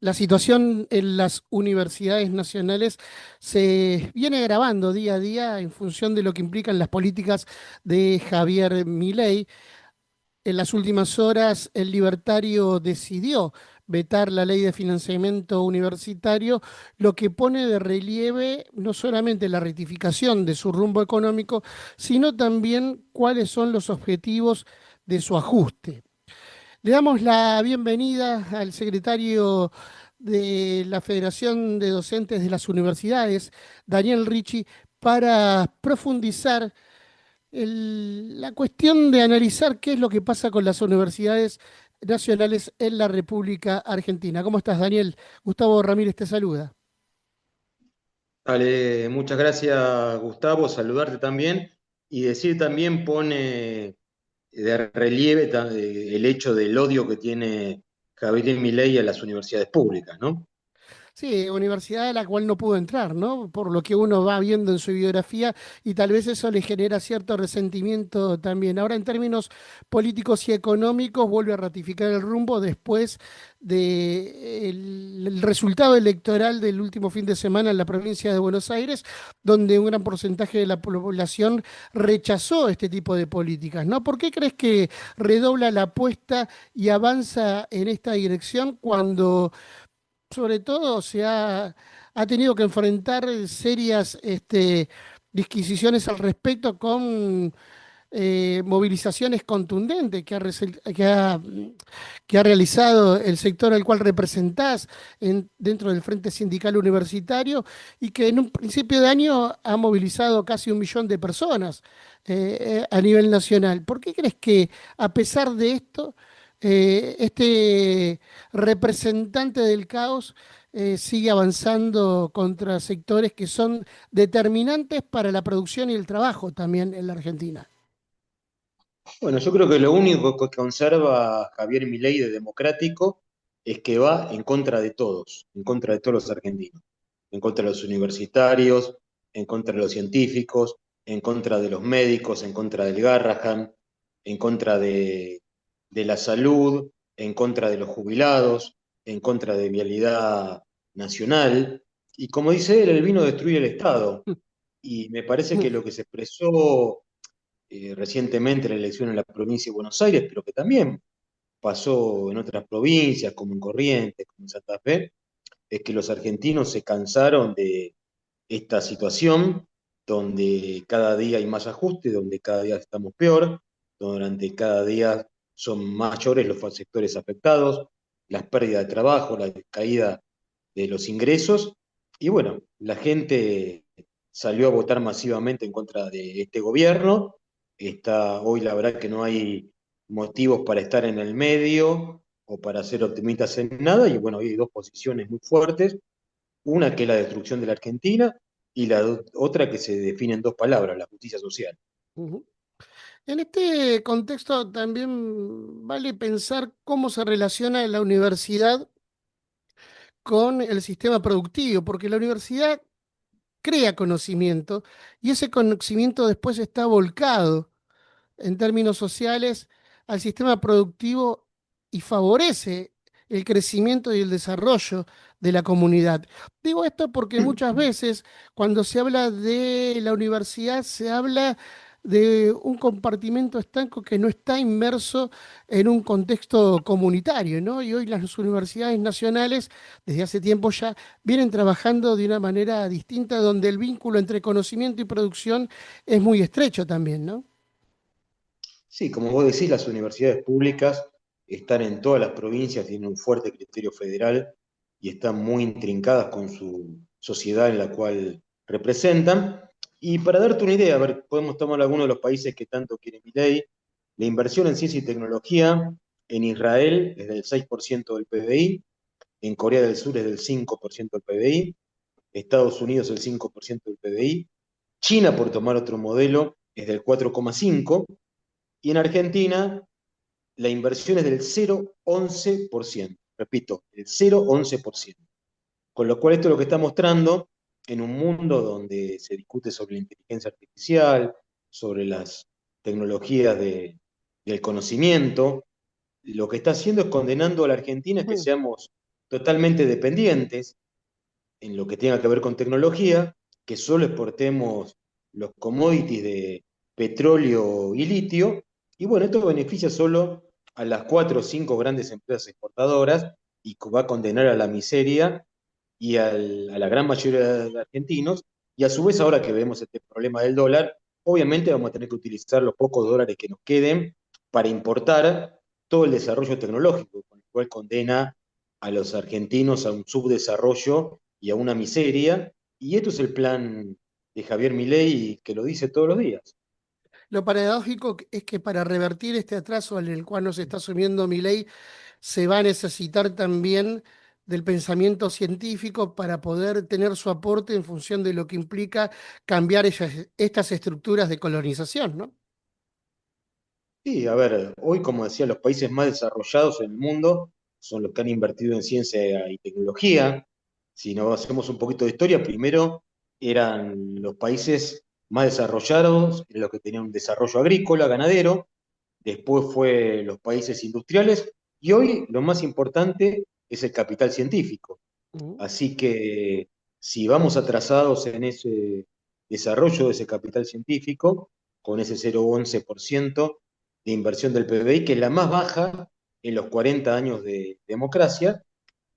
La situación en las universidades nacionales se viene agravando día a día en función de lo que implican las políticas de Javier Milei. En las últimas horas, el libertario decidió vetar la ley de financiamiento universitario, lo que pone de relieve no solamente la rectificación de su rumbo económico, sino también cuáles son los objetivos de su ajuste. Le damos la bienvenida al secretario de la Federación de Docentes de las Universidades, Daniel Ricci, para profundizar la cuestión de analizar qué es lo que pasa con las universidades nacionales en la República Argentina. ¿Cómo estás, Daniel? Gustavo Ramírez te saluda. Dale, muchas gracias, Gustavo. Saludarte también y decir también pone de relieve el hecho del odio que tiene Javier Milei a las universidades públicas, ¿no? Sí, universidad a la cual no pudo entrar, ¿no? Por lo que uno va viendo en su biografía y tal vez eso le genera cierto resentimiento también. Ahora, en términos políticos y económicos, vuelve a ratificar el rumbo después del resultado electoral del último fin de semana en la provincia de Buenos Aires, donde un gran porcentaje de la población rechazó este tipo de políticas, ¿no? ¿Por qué crees que redobla la apuesta y avanza en esta dirección cuando sobre todo ha tenido que enfrentar serias disquisiciones al respecto con movilizaciones contundentes que ha realizado el sector al cual representás dentro del Frente Sindical Universitario y que en un principio de año ha movilizado casi 1 millón de personas a nivel nacional? ¿Por qué crees que a pesar de esto, este representante del caos sigue avanzando contra sectores que son determinantes para la producción y el trabajo también en la Argentina? Bueno, yo creo que lo único que conserva Javier Milei de democrático es que va en contra de todos, en contra de todos los argentinos, en contra de los universitarios, en contra de los científicos, en contra de los médicos, en contra del Garrahan, en contra de la salud, en contra de los jubilados, en contra de Vialidad Nacional. Y como dice él, el vino destruye el Estado. Y me parece que lo que se expresó recientemente en la elección en la provincia de Buenos Aires, pero que también pasó en otras provincias, como en Corrientes, como en Santa Fe, es que los argentinos se cansaron de esta situación donde cada día hay más ajustes, donde cada día estamos peor, donde cada día son mayores los sectores afectados, las pérdidas de trabajo, la caída de los ingresos, y bueno, la gente salió a votar masivamente en contra de este gobierno. Hoy la verdad que no hay motivos para estar en el medio o para ser optimistas en nada, y bueno, hay dos posiciones muy fuertes, una que es la destrucción de la Argentina y otra que se define en dos palabras, la justicia social. Ujú. En este contexto también vale pensar cómo se relaciona la universidad con el sistema productivo, porque la universidad crea conocimiento y ese conocimiento después está volcado en términos sociales al sistema productivo y favorece el crecimiento y el desarrollo de la comunidad. Digo esto porque muchas veces cuando se habla de la universidad se habla de un compartimento estanco que no está inmerso en un contexto comunitario, ¿no? Y hoy las universidades nacionales, desde hace tiempo ya, vienen trabajando de una manera distinta, donde el vínculo entre conocimiento y producción es muy estrecho también, ¿no? Sí, como vos decís, las universidades públicas están en todas las provincias, tienen un fuerte criterio federal y están muy intrincadas con su sociedad en la cual representan. Y para darte una idea, a ver, podemos tomar algunos de los países que tanto quiere Milei. La inversión en ciencia y tecnología en Israel es del 6% del PBI, en Corea del Sur es del 5% del PBI, Estados Unidos el 5% del PBI, China, por tomar otro modelo, es del 4,5%, y en Argentina la inversión es del 0,11%. Repito, el 0,11%. Con lo cual esto es lo que está mostrando en un mundo donde se discute sobre la inteligencia artificial, sobre las tecnologías del conocimiento, lo que está haciendo es condenando a la Argentina a que seamos totalmente dependientes en lo que tenga que ver con tecnología, que solo exportemos los commodities de petróleo y litio, y bueno, esto beneficia solo a las cuatro o cinco grandes empresas exportadoras y va a condenar a la miseria a la gran mayoría de argentinos, y a su vez ahora que vemos este problema del dólar, obviamente vamos a tener que utilizar los pocos dólares que nos queden para importar todo el desarrollo tecnológico, con el cual condena a los argentinos a un subdesarrollo y a una miseria, y esto es el plan de Javier Milei que lo dice todos los días. Lo paradójico es que para revertir este atraso en el cual nos está sumiendo Milei, se va a necesitar también del pensamiento científico para poder tener su aporte en función de lo que implica cambiar estas estructuras de colonización, ¿no? Sí, a ver, hoy como decía, los países más desarrollados en el mundo son los que han invertido en ciencia y tecnología. Si nos hacemos un poquito de historia, primero eran los países más desarrollados, los que tenían un desarrollo agrícola, ganadero, después fue los países industriales y hoy lo más importante es el capital científico. Mm. Así que si vamos atrasados en ese desarrollo de ese capital científico, con ese 0,11% de inversión del PBI, que es la más baja en los 40 años de democracia,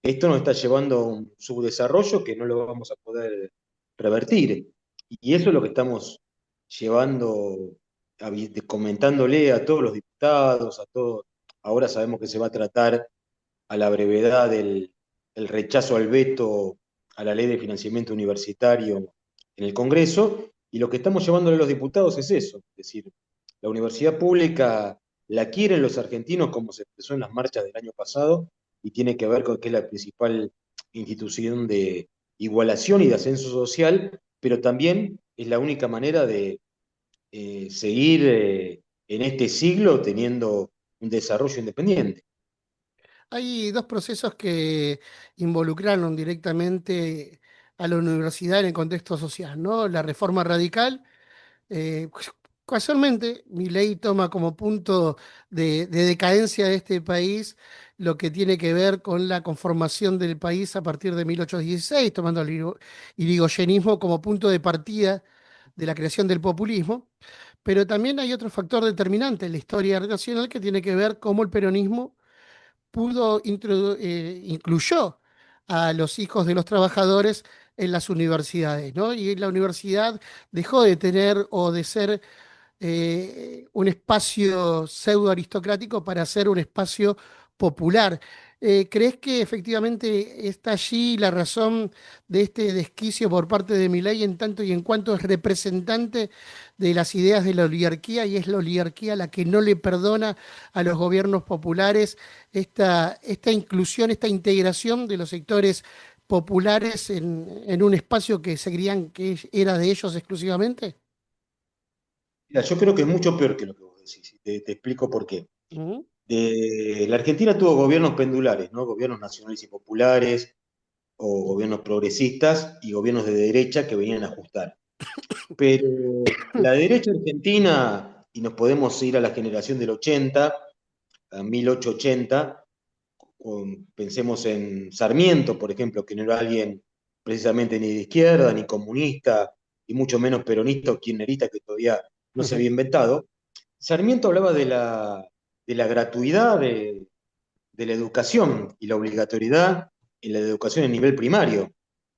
esto nos está llevando a un subdesarrollo que no lo vamos a poder revertir. Y eso es lo que estamos llevando, comentándole a todos los diputados, a todos. Ahora sabemos que se va a tratar a la brevedad el rechazo al veto a la ley de financiamiento universitario en el Congreso, y lo que estamos llevándole a los diputados es eso, es decir, la universidad pública la quieren los argentinos como se expresó en las marchas del año pasado, y tiene que ver con que es la principal institución de igualación y de ascenso social, pero también es la única manera de seguir en este siglo teniendo un desarrollo independiente. Hay dos procesos que involucraron directamente a la universidad en el contexto social, ¿no? La reforma radical. Pues, casualmente, mi ley toma como punto de decadencia de este país lo que tiene que ver con la conformación del país a partir de 1816, tomando el irigoyenismo como punto de partida de la creación del populismo. Pero también hay otro factor determinante en la historia nacional que tiene que ver cómo el peronismo incluyó a los hijos de los trabajadores en las universidades, ¿no? Y la universidad dejó de tener o de ser un espacio pseudo aristocrático para ser un espacio popular. ¿Crees que efectivamente está allí la razón de este desquicio por parte de Milei en tanto y en cuanto es representante de las ideas de la oligarquía y es la oligarquía la que no le perdona a los gobiernos populares esta inclusión, esta integración de los sectores populares en un espacio que se creían que era de ellos exclusivamente? Mira, yo creo que es mucho peor que lo que vos decís, y te explico por qué. Ujú. La Argentina tuvo gobiernos pendulares, ¿no? Gobiernos nacionales y populares, o gobiernos progresistas y gobiernos de derecha que venían a ajustar. Pero la derecha argentina, y nos podemos ir a la generación del 80, a 1880, pensemos en Sarmiento, por ejemplo, que no era alguien precisamente ni de izquierda, ni comunista, y mucho menos peronista o kirchnerista, que todavía no se había inventado. Sarmiento hablaba de la gratuidad de la educación y la obligatoriedad en la educación a nivel primario,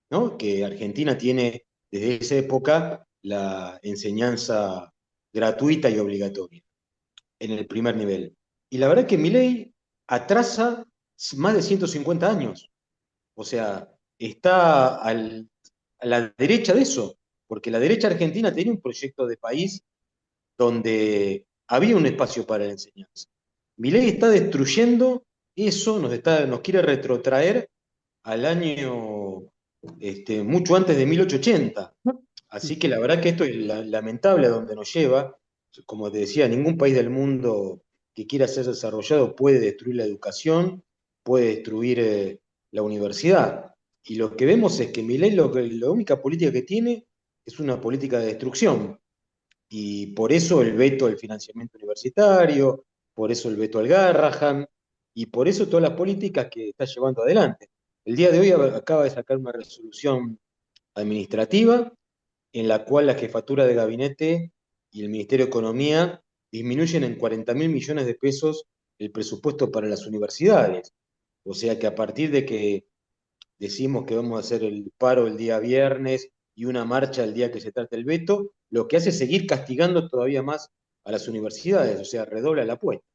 ¿no? Que Argentina tiene desde esa época la enseñanza gratuita y obligatoria en el primer nivel. Y la verdad que Milei atrasa más de 150 años, o sea, está a la derecha de eso, porque la derecha argentina tenía un proyecto de país donde había un espacio para la enseñanza. Milei está destruyendo eso, nos quiere retrotraer al año mucho antes de 1880. Así que la verdad que esto es lamentable a donde nos lleva. Como te decía, ningún país del mundo que quiera ser desarrollado puede destruir la educación, puede destruir la universidad. Y lo que vemos es que Milei la única política que tiene es una política de destrucción. Y por eso el veto al financiamiento universitario, por eso el veto al Garrahan, y por eso todas las políticas que está llevando adelante. El día de hoy acaba de sacar una resolución administrativa en la cual la jefatura de gabinete y el Ministerio de Economía disminuyen en 40.000 millones de pesos el presupuesto para las universidades. O sea que a partir de que decimos que vamos a hacer el paro el día viernes y una marcha el día que se trate el veto, lo que hace es seguir castigando todavía más a las universidades, o sea, redobla la apuesta.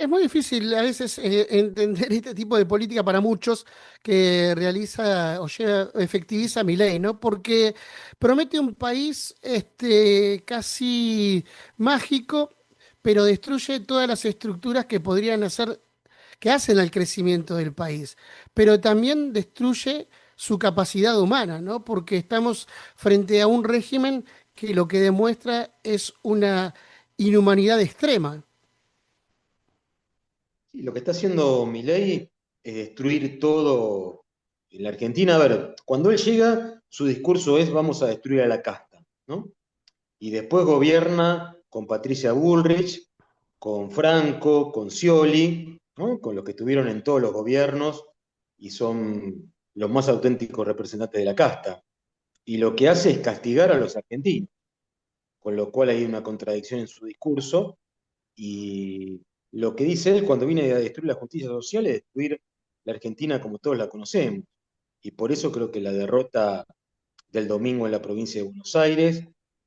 Es muy difícil a veces entender este tipo de política para muchos que realiza o lleva, efectiviza Milei, ¿no? Porque promete un país casi mágico, pero destruye todas las estructuras que podrían hacer, que hacen al crecimiento del país. Pero también destruye su capacidad humana, ¿no? Porque estamos frente a un régimen que lo que demuestra es una inhumanidad extrema. Y lo que está haciendo Milei es destruir todo en la Argentina. A ver, cuando él llega, su discurso es vamos a destruir a la casta, ¿no? Y después gobierna con Patricia Bullrich, con Franco, con Scioli, ¿no? Con los que estuvieron en todos los gobiernos y son los más auténticos representantes de la casta. Y lo que hace es castigar a los argentinos, con lo cual hay una contradicción en su discurso. Y lo que dice él cuando viene a destruir la justicia social es destruir la Argentina como todos la conocemos. Y por eso creo que la derrota del domingo en la provincia de Buenos Aires,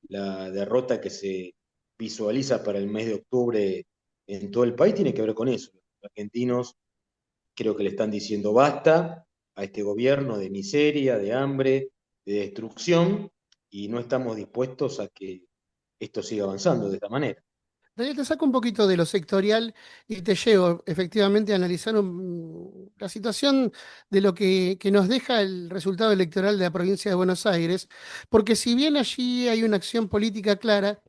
la derrota que se visualiza para el mes de octubre en todo el país, tiene que ver con eso. Los argentinos creo que le están diciendo basta a este gobierno de miseria, de hambre, de destrucción, y no estamos dispuestos a que esto siga avanzando de esta manera. Daniel, te saco un poquito de lo sectorial y te llevo efectivamente a analizar la situación de lo que nos deja el resultado electoral de la provincia de Buenos Aires, porque si bien allí hay una acción política clara,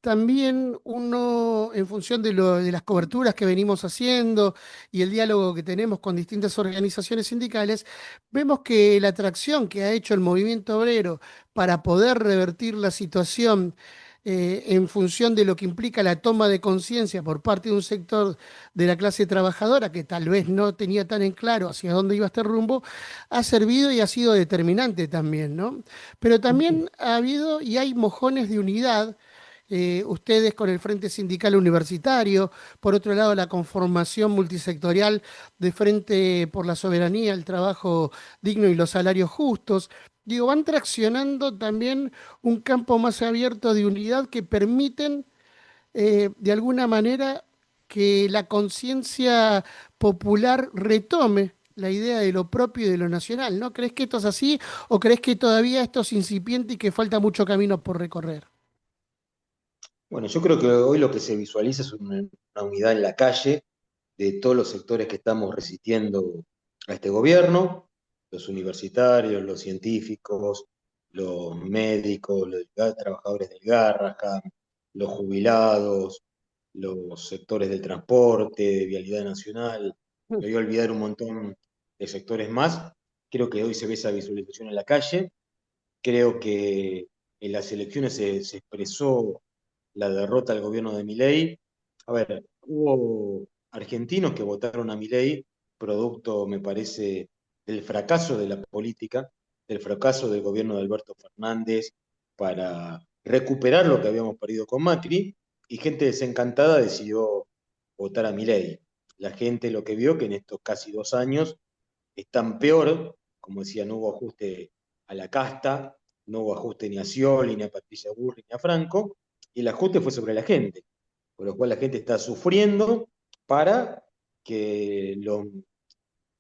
también uno, en función de las coberturas que venimos haciendo y el diálogo que tenemos con distintas organizaciones sindicales, vemos que la atracción que ha hecho el movimiento obrero para poder revertir la situación en función de lo que implica la toma de conciencia por parte de un sector de la clase trabajadora que tal vez no tenía tan en claro hacia dónde iba este rumbo, ha servido y ha sido determinante también, ¿no? Pero también ha habido y hay mojones de unidad, ustedes con el Frente Sindical Universitario, por otro lado la conformación multisectorial de Frente por la Soberanía, el trabajo digno y los salarios justos. Digo, van traccionando también un campo más abierto de unidad que permiten, de alguna manera, que la conciencia popular retome la idea de lo propio y de lo nacional, ¿no? ¿Crees que esto es así o crees que todavía esto es incipiente y que falta mucho camino por recorrer? Bueno, yo creo que hoy lo que se visualiza es una unidad en la calle de todos los sectores que estamos resistiendo a este gobierno, los universitarios, los científicos, los médicos, los trabajadores del Garrahan, los jubilados, los sectores del transporte, de vialidad nacional. Me voy a olvidar un montón de sectores más. Creo que hoy se ve esa visualización en la calle. Creo que en las elecciones se expresó la derrota del gobierno de Milei. A ver, hubo argentinos que votaron a Milei, producto, me parece, del fracaso de la política, del fracaso del gobierno de Alberto Fernández para recuperar lo que habíamos perdido con Macri, y gente desencantada decidió votar a Milei. La gente lo que vio que en estos casi 2 años están peor, como decía, no hubo ajuste a la casta, no hubo ajuste ni a Scioli, ni a Patricia Burri, ni a Franco, y el ajuste fue sobre la gente, por lo cual la gente está sufriendo para que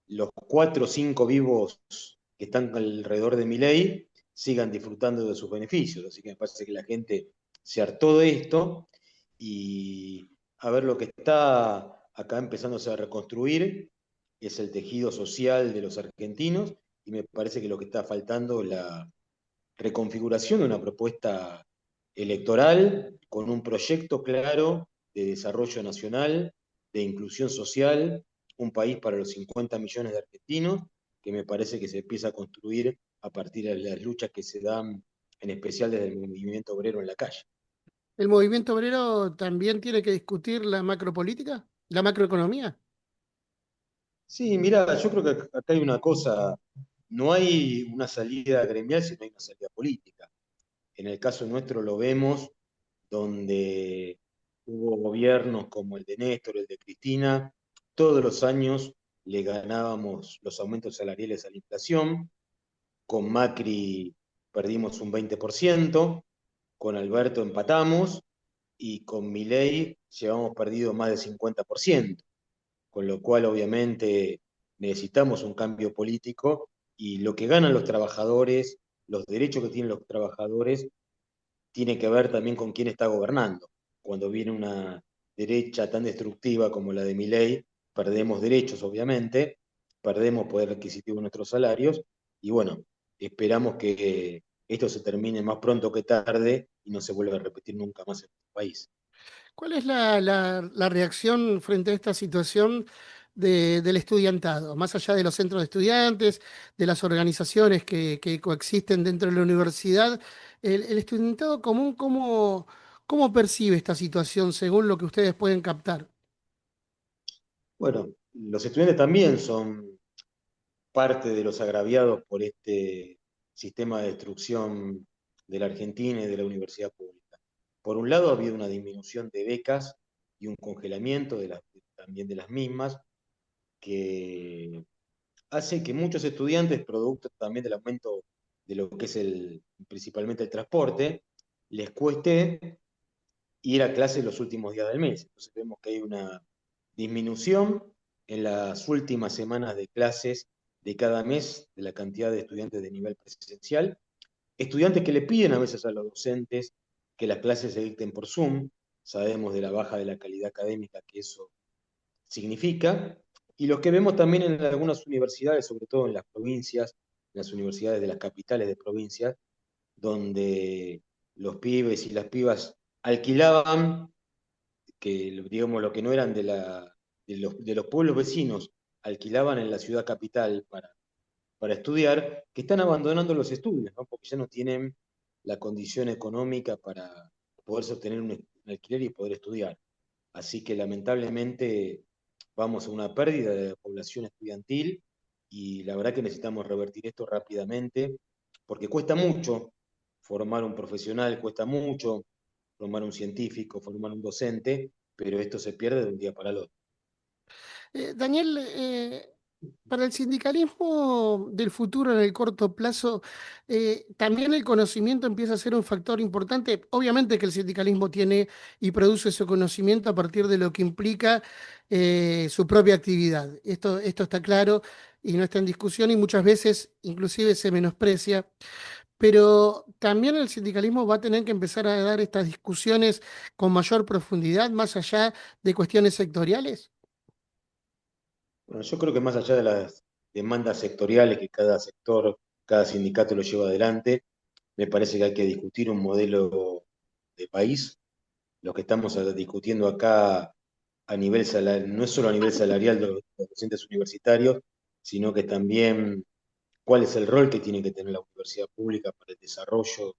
los 4 o 5 vivos que están alrededor de mi ley sigan disfrutando de sus beneficios. Así que me parece que la gente se hartó de esto y a ver lo que está acá empezándose a reconstruir es el tejido social de los argentinos y me parece que lo que está faltando es la reconfiguración de una propuesta electoral con un proyecto claro de desarrollo nacional, de inclusión social, un país para los 50 millones de argentinos, que me parece que se empieza a construir a partir de las luchas que se dan, en especial desde el movimiento obrero en la calle. ¿El movimiento obrero también tiene que discutir la macropolítica, la macroeconomía? Sí, mira, yo creo que acá hay una cosa, no hay una salida gremial, sino hay una salida política. En el caso nuestro lo vemos, donde hubo gobiernos como el de Néstor, el de Cristina, todos los años le ganábamos los aumentos salariales a la inflación, con Macri perdimos un 20%, con Alberto empatamos y con Milei llevamos perdido más del 50%, con lo cual obviamente necesitamos un cambio político y lo que ganan los trabajadores, los derechos que tienen los trabajadores, tiene que ver también con quién está gobernando. Cuando viene una derecha tan destructiva como la de Milei, perdemos derechos, obviamente, perdemos poder adquisitivo en nuestros salarios, y bueno, esperamos que esto se termine más pronto que tarde y no se vuelva a repetir nunca más en nuestro país. ¿Cuál es la reacción frente a esta situación del estudiantado? Más allá de los centros de estudiantes, de las organizaciones que coexisten dentro de la universidad, el estudiantado común, ¿cómo percibe esta situación según lo que ustedes pueden captar? Bueno, los estudiantes también son parte de los agraviados por este sistema de destrucción de la Argentina y de la universidad pública. Por un lado, ha habido una disminución de becas y un congelamiento también de las mismas, que hace que muchos estudiantes, producto también del aumento de lo que es principalmente el transporte, les cueste ir a clase los últimos días del mes. Entonces vemos que hay una disminución en las últimas semanas de clases de cada mes de la cantidad de estudiantes de nivel presencial. Estudiantes que le piden a veces a los docentes que las clases se dicten por Zoom. Sabemos de la baja de la calidad académica que eso significa. Y los que vemos también en algunas universidades, sobre todo en las provincias, en las universidades de las capitales de provincias, donde los pibes y las pibas alquilaban, que digamos lo que no eran de los pueblos vecinos, alquilaban en la ciudad capital para estudiar, que están abandonando los estudios, ¿no? Porque ya no tienen la condición económica para poder sostener un alquiler y poder estudiar. Así que lamentablemente vamos a una pérdida de población estudiantil y la verdad que necesitamos revertir esto rápidamente porque cuesta mucho formar un profesional, cuesta mucho formar un científico, formar un docente, pero esto se pierde de un día para el otro. Daniel, para el sindicalismo del futuro en el corto plazo, también el conocimiento empieza a ser un factor importante. Obviamente que el sindicalismo tiene y produce su conocimiento a partir de lo que implica su propia actividad. Esto está claro y no está en discusión y muchas veces inclusive se menosprecia. Pero también el sindicalismo va a tener que empezar a dar estas discusiones con mayor profundidad, más allá de cuestiones sectoriales. Bueno, yo creo que más allá de las demandas sectoriales que cada sector, cada sindicato lo lleva adelante, me parece que hay que discutir un modelo de país. Lo que estamos discutiendo acá a nivel salarial, no es solo a nivel salarial de los docentes universitarios, sino que también cuál es el rol que tiene que tener la universidad pública para el desarrollo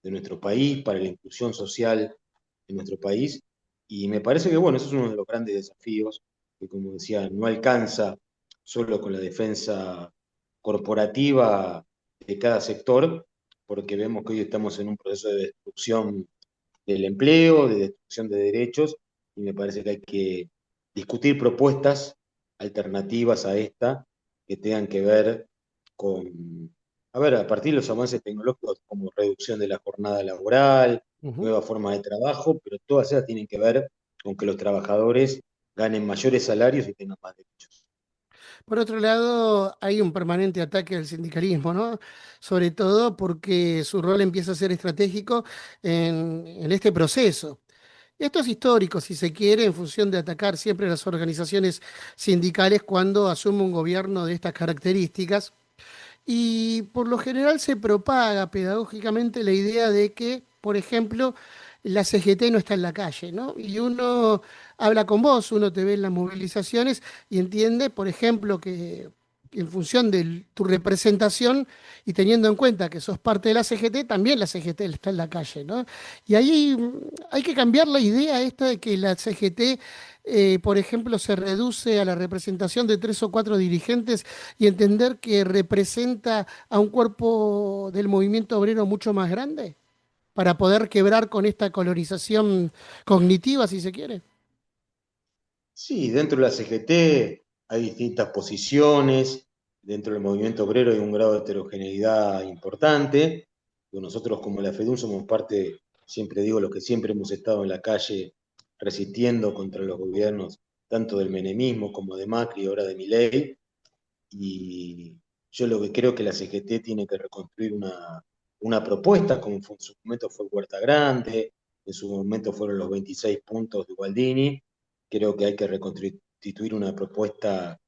de nuestro país, para la inclusión social en nuestro país. Y me parece que, bueno, eso es uno de los grandes desafíos, que como decía, no alcanza solo con la defensa corporativa de cada sector, porque vemos que hoy estamos en un proceso de destrucción del empleo, de destrucción de derechos, y me parece que hay que discutir propuestas alternativas a esta que tengan que ver con, a ver, a partir de los avances tecnológicos como reducción de la jornada laboral, Ujú. nuevas formas de trabajo, pero todas ellas tienen que ver con que los trabajadores ganen mayores salarios y tengan más derechos. Por otro lado, hay un permanente ataque al sindicalismo, ¿no? Sobre todo porque su rol empieza a ser estratégico en este proceso. Esto es histórico, si se quiere, en función de atacar siempre a las organizaciones sindicales cuando asume un gobierno de estas características. Y por lo general se propaga pedagógicamente la idea de que, por ejemplo, la CGT no está en la calle, ¿no? Y uno habla con vos, uno te ve en las movilizaciones y entiende, por ejemplo, que en función de tu representación y teniendo en cuenta que sos parte de la CGT, también la CGT está en la calle, ¿no? Y ahí hay que cambiar la idea esta de que la CGT por ejemplo, se reduce a la representación de tres o cuatro dirigentes y entender que representa a un cuerpo del movimiento obrero mucho más grande para poder quebrar con esta colonización cognitiva, si se quiere? Sí, dentro de la CGT hay distintas posiciones, dentro del movimiento obrero hay un grado de heterogeneidad importante. Nosotros como la FEDUN somos parte, siempre digo, los que siempre hemos estado en la calle resistiendo contra los gobiernos, tanto del menemismo como de Macri, ahora de Milei, y yo lo que creo que la CGT tiene que reconstruir una propuesta, como en su momento fue Huerta Grande, en su momento fueron los 26 puntos de Gualdini. Creo que hay que reconstituir una propuesta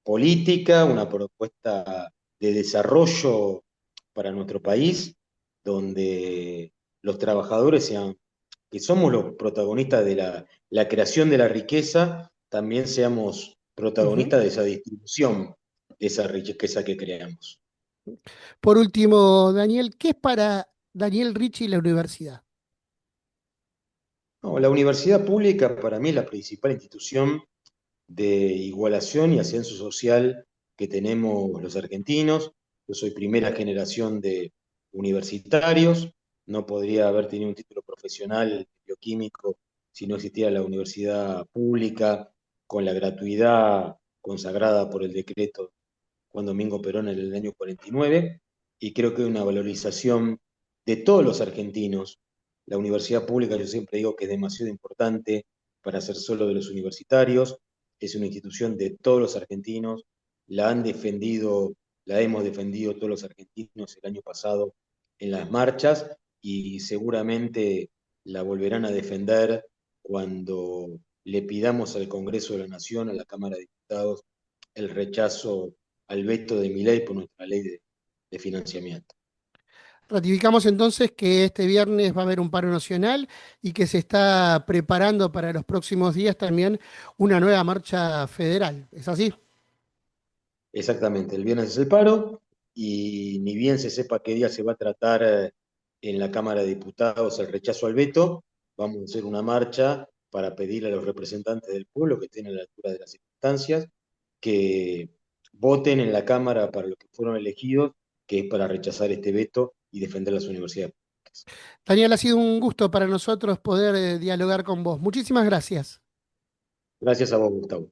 política, una propuesta de desarrollo para nuestro país, donde los trabajadores sean, que somos los protagonistas de la creación de la riqueza, también seamos Ujú. protagonistas de esa distribución de esa riqueza que creamos. Por último, Daniel, ¿qué es para Daniel Ricci la universidad? No, la universidad pública para mí es la principal institución de igualación y ascenso social que tenemos los argentinos. Yo soy primera generación de universitarios, no podría haber tenido un título profesional bioquímico si no existiera la universidad pública, con la gratuidad consagrada por el decreto Juan Domingo Perón en el año 49, y creo que hay una valorización de todos los argentinos. La universidad pública, yo siempre digo que es demasiado importante para ser solo de los universitarios, es una institución de todos los argentinos, la han defendido, la hemos defendido todos los argentinos el año pasado en las marchas y seguramente la volverán a defender cuando le pidamos al Congreso de la Nación, a la Cámara de Diputados, el rechazo al veto de Milei por nuestra ley de financiamiento. Ratificamos entonces que este viernes va a haber un paro nacional y que se está preparando para los próximos días también una nueva marcha federal. ¿Es así? Exactamente, el viernes es el paro y ni bien se sepa qué día se va a tratar en la Cámara de Diputados el rechazo al veto, vamos a hacer una marcha para pedir a los representantes del pueblo que estén a la altura de las circunstancias, que voten en la Cámara para los que fueron elegidos, que es para rechazar este veto y defender las universidades públicas. Daniel, ha sido un gusto para nosotros poder dialogar con vos. Muchísimas gracias. Gracias a vos, Gustavo.